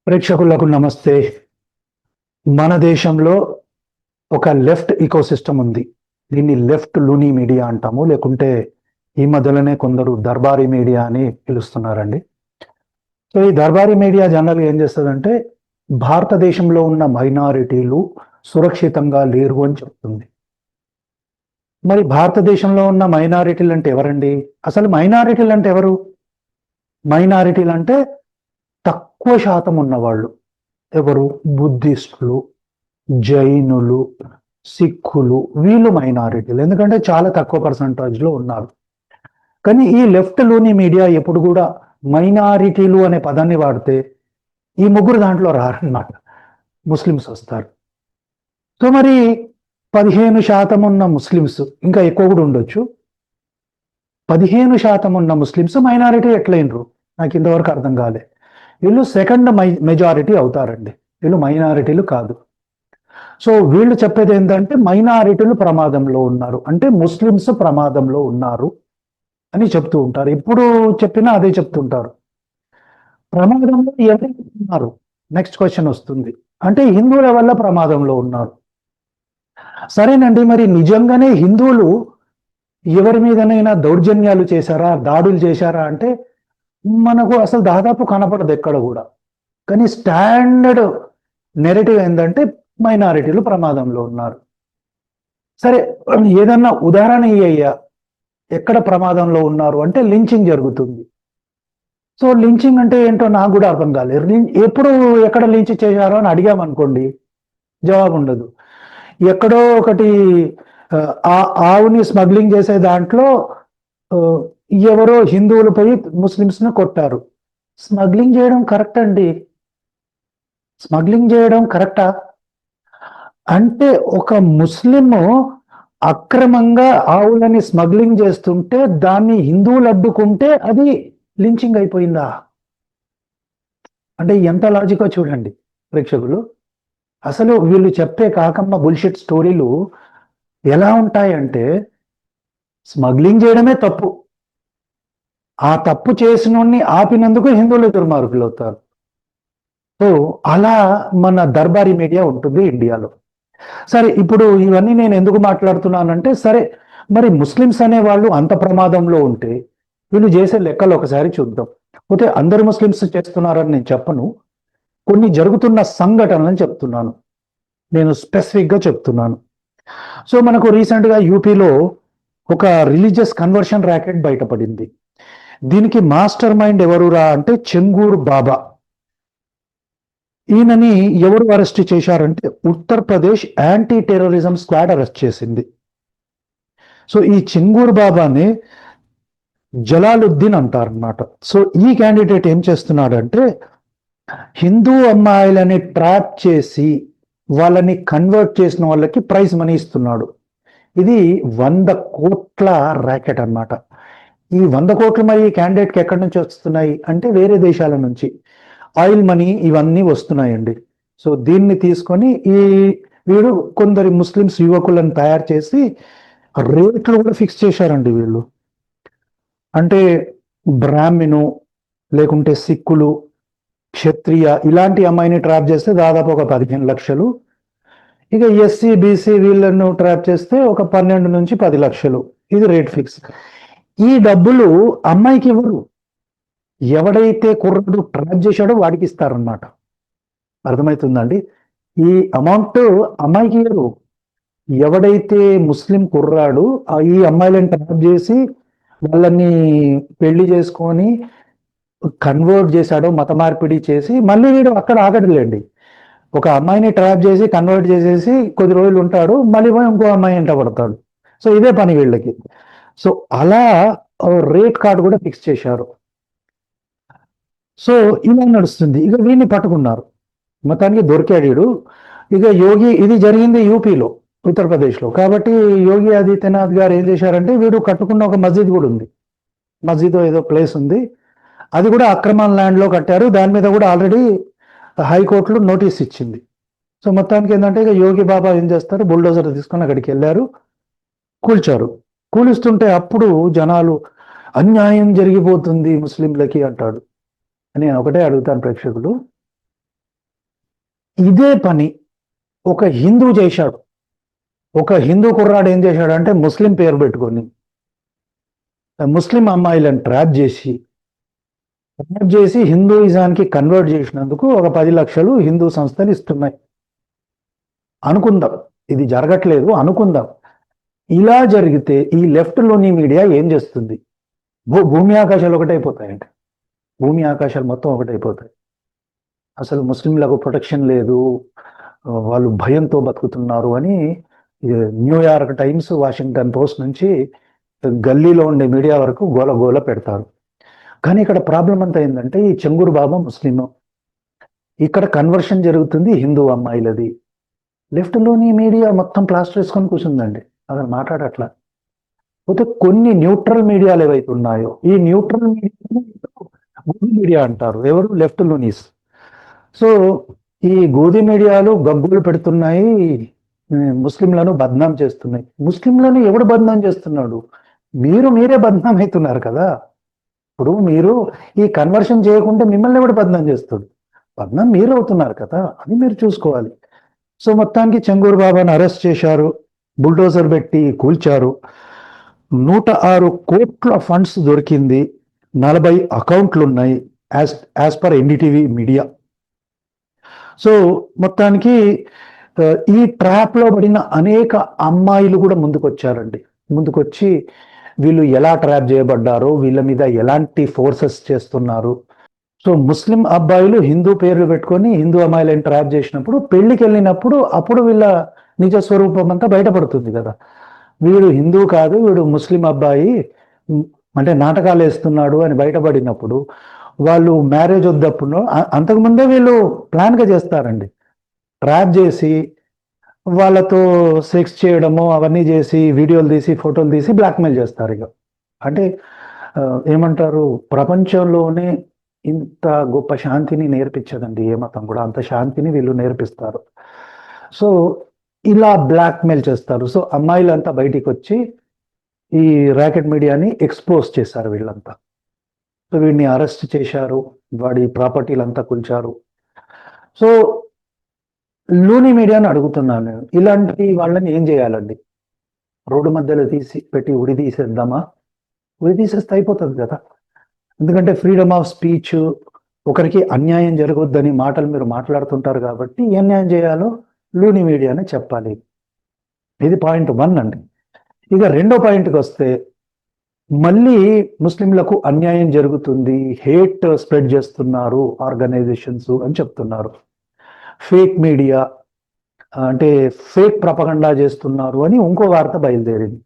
ప్రేక్షకులకు నమస్తే. మన దేశంలో ఒక లెఫ్ట్ ఇకోసిస్టమ్ ఉంది. దీన్ని లెఫ్ట్ లూనీ మీడియా అంటాము, లేకుంటే ఈ మధ్యలోనే కొందరు దర్బారీ మీడియా అని పిలుస్తున్నారండి. సో ఈ దర్బారీ మీడియా జనరల్గా ఏం చేస్తుందంటే భారతదేశంలో ఉన్న మైనారిటీలు సురక్షితంగా లేరు అని చెప్తుంది. మరి భారతదేశంలో ఉన్న మైనారిటీలు అంటే ఎవరండి? అసలు మైనారిటీలు అంటే ఎవరు? మైనారిటీలు అంటే తక్కువ శాతం ఉన్నవాళ్ళు. ఎవరు? బుద్ధిస్టులు, జైనులు, సిక్కులు, వీళ్ళు మైనారిటీలు. ఎందుకంటే చాలా తక్కువ పర్సంటేజ్లో ఉన్నారు. కానీ ఈ లెఫ్ట్ లోని మీడియా ఎప్పుడు కూడా మైనారిటీలు అనే పదాన్ని వాడితే ఈ ముగ్గురు దాంట్లో రారన్నమాట, ముస్లిమ్స్ వస్తారు. సో మరి 15% ఉన్న ముస్లిమ్స్, ఇంకా ఎక్కువ కూడా ఉండొచ్చు, 15% ఉన్న ముస్లిమ్స్ మైనారిటీ ఎట్లయినరు? నాకు ఇంతవరకు అర్థం కాలే. వీళ్ళు సెకండ్ మెజారిటీ అవుతారండి, వీళ్ళు మైనారిటీలు కాదు. సో వీళ్ళు చెప్పేది ఏంటంటే మైనారిటీలు ప్రమాదంలో ఉన్నారు, అంటే ముస్లిమ్స్ ప్రమాదంలో ఉన్నారు అని చెప్తూ ఉంటారు. ఎప్పుడు చెప్పినా అదే చెప్తుంటారు. ప్రమాదంలో ఎవరు ఉన్నారు? నెక్స్ట్ క్వశ్చన్ వస్తుంది. అంటే హిందువుల వల్ల ప్రమాదంలో ఉన్నారు. సరేనండి, మరి నిజంగానే హిందువులు ఎవరి మీదనైనా దౌర్జన్యాలు చేశారా, దాడులు చేశారా అంటే మనకు అసలు దాదాపు కనపడదు ఎక్కడ కూడా. కానీ స్టాండర్డ్ నెరేటివ్ ఏంటంటే మైనారిటీలు ప్రమాదంలో ఉన్నారు. సరే, ఏదన్నా ఉదాహరణ అయ్యా, ఎక్కడ ప్రమాదంలో ఉన్నారు అంటే లించింగ్ జరుగుతుంది. సో లించింగ్ అంటే ఏంటో నాకు కూడా అర్థం కాలేదు. ఎప్పుడు ఎక్కడ లించ్ చేశారో అని అడిగామనుకోండి, జవాబు ఉండదు. ఎక్కడో ఒకటి ఆవుని స్మగ్లింగ్ చేసే దాంట్లో ఎవరో హిందువులు పోయి ముస్లిమ్స్ని కొట్టారు. స్మగ్లింగ్ చేయడం కరెక్ట్ అండి? స్మగ్లింగ్ చేయడం కరెక్టా? అంటే ఒక ముస్లిము అక్రమంగా ఆవులని స్మగ్లింగ్ చేస్తుంటే దాన్ని హిందువులు అడ్డుకుంటే అది లించింగ్ అయిపోయిందా? అంటే ఎంత లాజికో చూడండి ప్రేక్షకులు. అసలు వీళ్ళు చెప్పే కాకమ్మ బుల్షిట్ స్టోరీలు ఎలా ఉంటాయంటే, స్మగ్లింగ్ చేయడమే తప్పు, ఆ తప్పు చేసినోడిని ఆపినందుకు హిందువులు దుర్మార్గులు అవుతారు. సో అలా మన దర్బారీ మీడియా ఉంటుంది ఇండియాలో. సరే, ఇప్పుడు ఇవన్నీ నేను ఎందుకు మాట్లాడుతున్నానంటే, సరే మరి ముస్లిమ్స్ అనే వాళ్ళు అంత ప్రమాదంలో ఉంటే వీళ్ళు చేసే లెక్కలు ఒకసారి చూద్దాం. పోతే అందరు ముస్లిమ్స్ చేస్తున్నారని నేను చెప్పను, కొన్ని జరుగుతున్న సంఘటనలను చెప్తున్నాను, నేను స్పెసిఫిక్గా చెప్తున్నాను. సో మనకు రీసెంట్గా యూపీలో ఒక రిలీజియస్ కన్వర్షన్ ర్యాకెట్ బయటపడింది. దీనికి మాస్టర్ మైండ్ ఎవరురా అంటే చెంగూర్ బాబా. ఈయనని ఎవరు అరెస్ట్ చేశారంటే Uttar Pradesh anti terrorism squad arrest చేసింది. సో ఈ చెంగూర్ బాబాని జలాలుద్దీన్ అంటారన్నమాట. సో ఈ క్యాండిడేట్ ఏం చేస్తున్నాడంటే హిందూ అమ్మాయిలని ట్రాప్ చేసి వాళ్ళని కన్వర్ట్ చేసిన వాళ్ళకి ప్రైజ్ మనీ ఇస్తున్నాడు. ఇది 100 కోట్ల ర్యాకెట్ అన్నమాట. ఈ 100 కోట్లు మరి క్యాండిడేట్కి ఎక్కడి నుంచి వస్తున్నాయి అంటే వేరే దేశాల నుంచి ఆయిల్ మనీ ఇవన్నీ వస్తున్నాయండి. సో దీన్ని తీసుకొని వీడు కొందరి ముస్లిమ్స్ యువకులను తయారు చేసి రేట్లు కూడా ఫిక్స్ చేశారండి వీళ్ళు. అంటే బ్రాహ్మిను, లేకుంటే సిక్కులు, క్షత్రియ ఇలాంటి అమ్మాయిని ట్రాప్ చేస్తే దాదాపు ఒక 15 లక్షలు. ఇక ఎస్సీ బీసీ వీళ్ళను ట్రాప్ చేస్తే ఒక 12 నుంచి 10 లక్షలు. ఇది రేట్ ఫిక్స్. ఈ డబ్బులు అమ్మాయికి ఇవ్వరు, ఎవడైతే కుర్రాడు ట్రాప్ చేశాడో వాడికి ఇస్తారన్నమాట. అర్థమవుతుందండి? ఈ అమౌంట్ అమ్మాయికి ఇవ్వరు. ఎవడైతే ముస్లిం కుర్రాడు ఈ అమ్మాయిలను ట్రాప్ చేసి వాళ్ళని పెళ్లి చేసుకొని కన్వర్ట్ చేశాడో, మత మార్పిడి చేసి, మళ్ళీ వీడు అక్కడ ఆగడులేండి. ఒక అమ్మాయిని ట్రాప్ చేసి కన్వర్ట్ చేసేసి కొద్ది రోజులు ఉంటాడు, మళ్ళీ పోయి ఇంకో అమ్మాయి వెంట పడతాడు. సో ఇదే పని వీళ్ళకి. సో అలా రేట్ కార్డు కూడా ఫిక్స్ చేశారు. సో ఇలా నడుస్తుంది. ఇక వీడిని పట్టుకున్నారు, మొత్తానికి దొరికాడు వీడు. ఇక యోగి, ఇది జరిగింది యూపీలో, ఉత్తరప్రదేశ్లో. కాబట్టి యోగి ఆదిత్యనాథ్ గారు ఏం చేశారంటే, వీడు కట్టుకున్న ఒక మస్జిద్ కూడా ఉంది, మస్జిద్ ఏదో ప్లేస్ ఉంది, అది కూడా అక్రమం ల్యాండ్లో కట్టారు. దాని మీద కూడా ఆల్రెడీ హైకోర్టులో నోటీస్ ఇచ్చింది. సో మొత్తానికి ఏంటంటే ఇక యోగి బాబా ఏం చేస్తారు, బుల్డోజర్ తీసుకొని అక్కడికి వెళ్ళారు, కూల్చారు. కూలుస్తుంటే అప్పుడు జనాలు అన్యాయం జరిగిపోతుంది ముస్లింలకి అంటాడు. నేను ఒకటే అడుగుతాను ప్రేక్షకులు, ఇదే పని ఒక హిందూ చేశాడు. ఒక హిందూ కుర్రాడు ఏం చేశాడంటే ముస్లిం పేరు పెట్టుకొని ముస్లిం అమ్మాయిలను ట్రాప్ చేసి హిందూయిజానికి కన్వర్ట్ చేసినందుకు ఒక 10 లక్షలు హిందూ సంస్థలు ఇస్తున్నాయి. అనుకుందాం, ఇది జరగట్లేదు అనుకుందాం. ఇలా జరిగితే ఈ లెఫ్ట్లోని మీడియా ఏం చేస్తుంది? భూమి ఆకాశాలు ఒకటైపోతాయండి. భూమి ఆకాశాలు మొత్తం ఒకటైపోతాయి. అసలు ముస్లింలకు ప్రొటెక్షన్ లేదు, వాళ్ళు భయంతో బతుకుతున్నారు అని న్యూయార్క్ టైమ్స్, వాషింగ్టన్ పోస్ట్ నుంచి గల్లీలో ఉండే మీడియా వరకు గోల పెడతారు. కానీ ఇక్కడ ప్రాబ్లం అంతా ఏంటంటే ఈ చెంగూరు బాబా ముస్లిం, ఇక్కడ కన్వర్షన్ జరుగుతుంది హిందూ అమ్మాయిలది. లెఫ్ట్లోని మీడియా మొత్తం ప్లాస్టర్ వేసుకొని కూర్చుందండి, అసలు మాట్లాడట్లా. పోతే కొన్ని న్యూట్రల్ మీడియాలు ఏవైతే ఉన్నాయో ఈ న్యూట్రల్ మీడియా అంటారు, ఎవరు? లెఫ్ట్లోనీస్. సో ఈ గోధి మీడియాలు గబ్బులు పెడుతున్నాయి, ముస్లింలను బద్నాం చేస్తున్నాయి. ముస్లింలను ఎవడు బద్నాం చేస్తున్నాడు? మీరే బద్నాం అవుతున్నారు కదా. ఇప్పుడు మీరు ఈ కన్వర్షన్ చేయకుంటే మిమ్మల్ని ఎవడు బద్నాం చేస్తాడు? బద్నాం మీరు అవుతున్నారు కదా, అది మీరు చూసుకోవాలి. సో మొత్తానికి చెంగూరు బాబాను అరెస్ట్ చేశారు, బుల్డోజర్ పెట్టి కూల్చారు. 106 కోట్ల ఫండ్స్ దొరికింది, 40 అకౌంట్లు ఉన్నాయి as per NDTV media. So మొత్తానికి ఈ ట్రాప్లో పడిన అనేక అమ్మాయిలు కూడా ముందుకొచ్చి వీళ్ళు ఎలా ట్రాప్ చేయబడ్డారో, వీళ్ళ మీద ఎలాంటి ఫోర్సెస్ చేస్తున్నారు. సో ముస్లిం అబ్బాయిలు హిందూ పేర్లు పెట్టుకొని హిందూ అమ్మాయిలను ట్రాప్ చేసినప్పుడు, పెళ్లికి వెళ్ళినప్పుడు అప్పుడు వీళ్ళ నిజ స్వరూపం అంతా బయటపడుతుంది కదా. వీడు హిందూ కాదు, వీడు ముస్లిం అబ్బాయి, అంటే నాటకాలు వేస్తున్నాడు అని బయటపడినప్పుడు వాళ్ళు మ్యారేజ్ వద్దప్పుడు అంతకుముందే వీళ్ళు ప్లాన్గా చేస్తారండి. ట్రాప్ చేసి వాళ్ళతో సెక్స్ చేయడము అవన్నీ చేసి వీడియోలు తీసి ఫోటోలు తీసి బ్లాక్మెయిల్ చేస్తారు. ఇక అంటే ఏమంటారు, ప్రపంచంలోనే ఇంత గొప్ప శాంతిని నేర్పించదండి ఏ మతం కూడా, అంత శాంతిని వీళ్ళు నేర్పిస్తారు. సో ఇలా బ్లాక్మెయిల్ చేస్తారు. సో అమ్మాయిలంతా బయటికి వచ్చి ఈ ర్యాకెట్ మీడియాని ఎక్స్పోజ్ చేశారు వీళ్ళంతా. సో వీడిని అరెస్ట్ చేశారు, వాడి ప్రాపర్టీలంతా కూల్చారు. సో లూని మీడియాని అడుగుతున్నాను నేను, ఇలాంటి వాళ్ళని ఏం చేయాలండి? రోడ్డు మధ్యలో పెట్టి ఉరి తీసేద్దామా? ఉరి తీసేస్తే అయిపోతుంది కదా. ఎందుకంటే ఫ్రీడమ్ ఆఫ్ స్పీచ్, ఒకరికి అన్యాయం జరగొద్దని మాటలు మీరు మాట్లాడుతుంటారు కాబట్టి ఏ అన్యాయం చేయాలో లూని మీడియానే చెప్పాలి. ఇది పాయింట్ 1 అండి. ఇక రెండో పాయింట్కి వస్తే, మళ్ళీ ముస్లింలకు అన్యాయం జరుగుతుంది, హేట్ స్ప్రెడ్ చేస్తున్నారు ఆర్గనైజేషన్స్ అని చెప్తున్నారు. ఫేక్ మీడియా అంటే ఫేక్ ప్రపగండా చేస్తున్నారు అని ఇంకో వార్త బయలుదేరింది.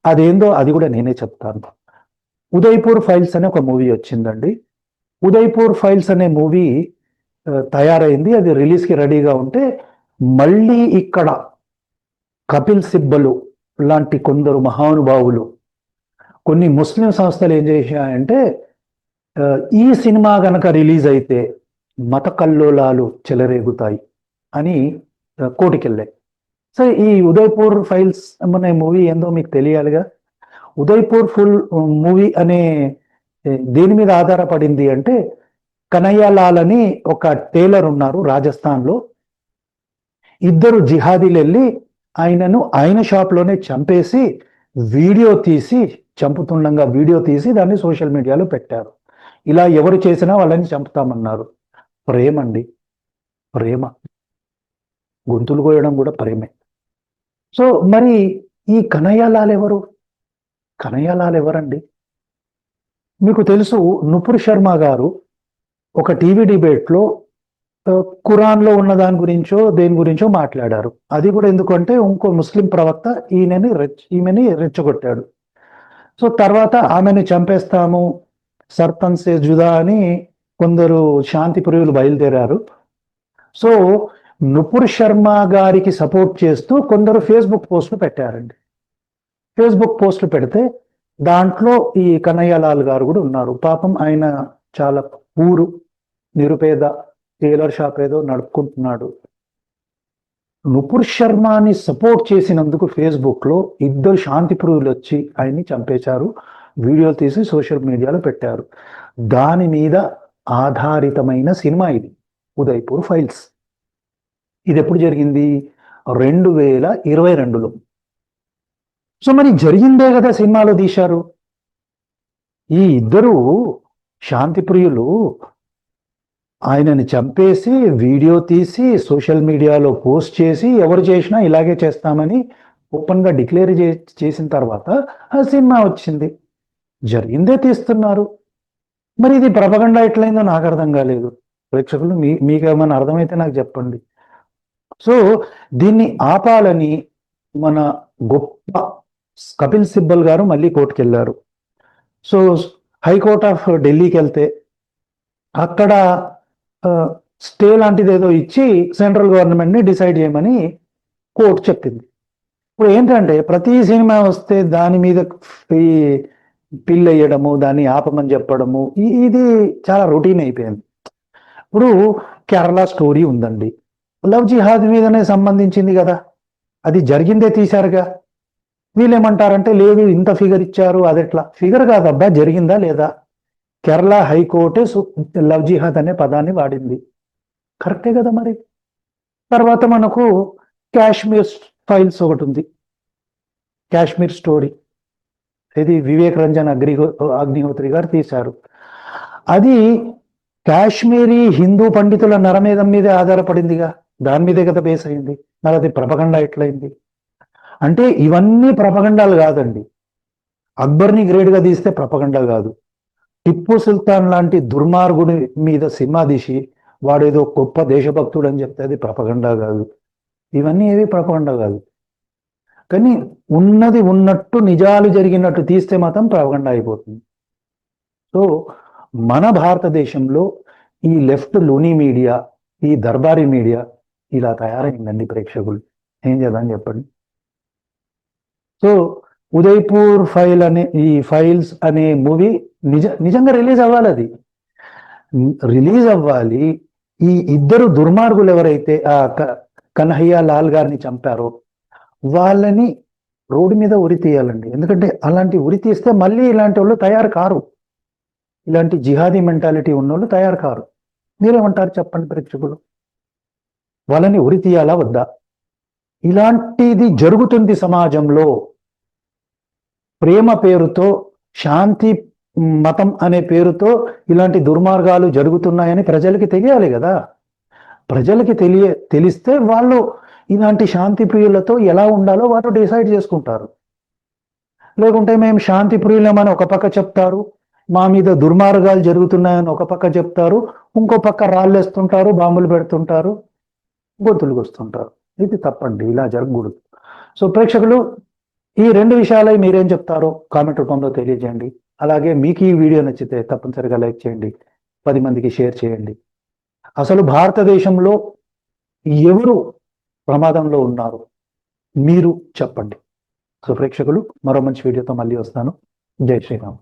అదేందో అది కూడా నేనే చెప్తాను. ఉదయ్పూర్ ఫైల్స్ అనే ఒక మూవీ వచ్చిందండి. ఉదయ్పూర్ ఫైల్స్ అనే మూవీ తయారైంది, అది రిలీజ్కి రెడీగా ఉంటే మళ్ళీ ఇక్కడ కపిల్ సిబ్బలు లాంటి కొందరు మహానుభావులు, కొన్ని ముస్లిం సంస్థలు ఏం చేశాయంటే ఈ సినిమా గనక రిలీజ్ అయితే మత కల్లోలాలు చెలరేగుతాయి అని కోర్టుకెళ్ళాయి. సో ఈ ఉదయ్పూర్ ఫైల్స్ అనే మూవీ ఏందో మీకు తెలియాలిగా. ఉదయ్పూర్ ఫుల్ మూవీ అనే దేని మీద ఆధారపడింది అంటే, కనయ్యలాల్ అని ఒక టైలర్ ఉన్నారు రాజస్థాన్లో, ఇద్దరు జిహాదీలు వెళ్ళి ఆయన షాప్లోనే చంపేసి చంపుతుండగా వీడియో తీసి దాన్ని సోషల్ మీడియాలో పెట్టారు. ఇలా ఎవరు చేసినా వాళ్ళని చంపుతామన్నారు. ప్రేమ అండి, ప్రేమ. గొంతులు కోయడం కూడా ప్రేమే. సో మరి ఈ కనయ్యలాల్ ఎవరండి? మీకు తెలుసు, నుపుర్ శర్మ గారు ఒక టీవీ డిబేట్లో ఖురాన్లో ఉన్న దాని గురించో దేని గురించో మాట్లాడారు. అది కూడా ఎందుకంటే ఇంకో ముస్లిం ప్రవక్త ఈమెని రెచ్చగొట్టాడు. సో తర్వాత ఆమెను చంపేస్తాము, సర్పంచ్ సే జుదా అని కొందరు శాంతి ప్రియులు బయలుదేరారు. సో నుపుర్ శర్మ గారికి సపోర్ట్ చేస్తూ కొందరు ఫేస్బుక్ పోస్టులు పెట్టారండి. ఫేస్బుక్ పోస్టులు పెడితే దాంట్లో ఈ కనయ్యలాల్ గారు కూడా ఉన్నారు. పాపం ఆయన చాలా నిరుపేద, టైలర్ షాప్ ఏదో నడుపుకుంటున్నాడు. నుపుర్ శర్మని సపోర్ట్ చేసినందుకు ఫేస్బుక్లో ఇద్దరు శాంతి ప్రియులు వచ్చి ఆయన్ని చంపేశారు, వీడియోలు తీసి సోషల్ మీడియాలో పెట్టారు. దాని మీద ఆధారితమైన సినిమా ఇది, ఉదయ్పూర్ ఫైల్స్. ఇది ఎప్పుడు జరిగింది? 2022లో. సో మరి జరిగిందే కదా సినిమాలో తీశారు. ఈ ఇద్దరు శాంతి ప్రియులు ఆయనని చంపేసి వీడియో తీసి సోషల్ మీడియాలో పోస్ట్ చేసి ఎవరు చేసినా ఇలాగే చేస్తామని ఓపెన్గా డిక్లేర్ చేసిన తర్వాత ఆ సినిమా వచ్చింది. జరిగిందే తీస్తున్నారు. మరి ఇది ప్రపగండా ఎట్లయిందో నాకు అర్థం కాలేదు. ప్రేక్షకులు మీకేమైనా అర్థమైతే నాకు చెప్పండి. సో దీన్ని ఆపాలని మన గొప్ప కపిల్ సిబ్బల్ గారు మళ్ళీ కోర్టుకు వెళ్ళారు. సో హైకోర్ట్ ఆఫ్ ఢిల్లీకి వెళ్తే అక్కడ స్టే లాంటిది ఏదో ఇచ్చి సెంట్రల్ గవర్నమెంట్ని డిసైడ్ చేయమని కోర్టు చెప్పింది. ఇప్పుడు ఏంటంటే ప్రతి సినిమా వస్తే దాని మీద పిల్ వేయడము, దాన్ని ఆపమని చెప్పడము, ఇది చాలా రొటీన్ అయిపోయింది. ఇప్పుడు కేరళ స్టోరీ ఉందండి, లవ్ జిహాద్ మీదనే సంబంధించింది కదా, అది జరిగిందే తీశారుగా. వీళ్ళు ఏమంటారంటే లేదు ఇంత ఫిగర్ ఇచ్చారు, అదెట్లా? ఫిగర్ కాదబ్బా, జరిగిందా లేదా? కేరళ హైకోర్టు లవ్ జిహాద్ అనే పదాన్ని వాడింది, కరెక్టే కదా మరి. తర్వాత మనకు కాశ్మీర్ ఫైల్స్ ఒకటి ఉంది, కాశ్మీర్ స్టోరీ, ఇది వివేక్ రంజన్ అగ్నిహోత్రి గారు తీశారు. అది కాశ్మీరీ హిందూ పండితుల నరమేధం మీదే ఆధారపడిందిగా, దాని మీదే కదా బేస్ అయింది. మరి అది ప్రపగండా ఎట్లయింది? అంటే ఇవన్నీ ప్రపగండాలు కాదండి. అక్బర్ని గ్రేడ్గా తీస్తే ప్రపగండా కాదు. టిప్పు సుల్తాన్ లాంటి దుర్మార్గుడి మీద సినిమా తీసి వాడేదో గొప్ప దేశభక్తుడు అని చెప్తే అది ప్రపగండా కాదు. ఇవన్నీ ఏవి ప్రపగండా కాదు. కానీ ఉన్నది ఉన్నట్టు నిజాలు జరిగినట్టు తీస్తే మాత్రం ప్రపగండా అయిపోతుంది. సో మన భారతదేశంలో ఈ లెఫ్ట్ లూనీ మీడియా, ఈ దర్బారీ మీడియా ఇలా తయారైందండి. ప్రేక్షకులు ఏం చేద్దాం చెప్పండి. సో ఉదయ్పూర్ ఈ ఫైల్స్ అనే మూవీ నిజంగా రిలీజ్ అవ్వాలి. అది రిలీజ్ అవ్వాలి. ఈ ఇద్దరు దుర్మార్గులు ఎవరైతే ఆ కన్హయ్య లాల్ గారిని చంపారో వాళ్ళని రోడ్డు మీద ఉరి తీయాలండి. ఎందుకంటే అలాంటి ఉరి తీస్తే మళ్ళీ ఇలాంటి వాళ్ళు తయారు కారు, ఇలాంటి జిహాదీ మెంటాలిటీ ఉన్న వాళ్ళు తయారు కారు. మీరేమంటారు చెప్పండి ప్రేక్షకులు? వాళ్ళని ఉరి తీయాలా వద్దా? ఇలాంటిది జరుగుతుంది సమాజంలో. ప్రేమ పేరుతో, శాంతి మతం అనే పేరుతో ఇలాంటి దుర్మార్గాలు జరుగుతున్నాయని ప్రజలకి తెలియాలి కదా. ప్రజలకి తెలిస్తే వాళ్ళు ఇలాంటి శాంతి ప్రియులతో ఎలా ఉండాలో వారు డిసైడ్ చేసుకుంటారు. లేకుంటే మేము శాంతి ప్రియులమని ఒక పక్క చెప్తారు, మా మీద దుర్మార్గాలు జరుగుతున్నాయని ఒక పక్క చెప్తారు, ఇంకో పక్క రాళ్ళేస్తుంటారు, బాంబులు పెడుతుంటారు, గొంతులు వస్తుంటారు. ఇది తప్పండి, ఇలా జరగకూడదు. సో ప్రేక్షకులు ఈ రెండు విషయాలై మీరేం చెప్తారో కామెంట్ రూపంలో తెలియజేయండి. అలాగే మీకు ఈ వీడియో నచ్చితే తప్పనిసరిగా లైక్ చేయండి, 10 మందికి షేర్ చేయండి. అసలు భారతదేశంలో ఎవరు ప్రమాదంలో ఉన్నారు మీరు చెప్పండి. సో ప్రేక్షకులు మరో మంచి వీడియోతో మళ్ళీ వస్తాను. జై శ్రీరామ్.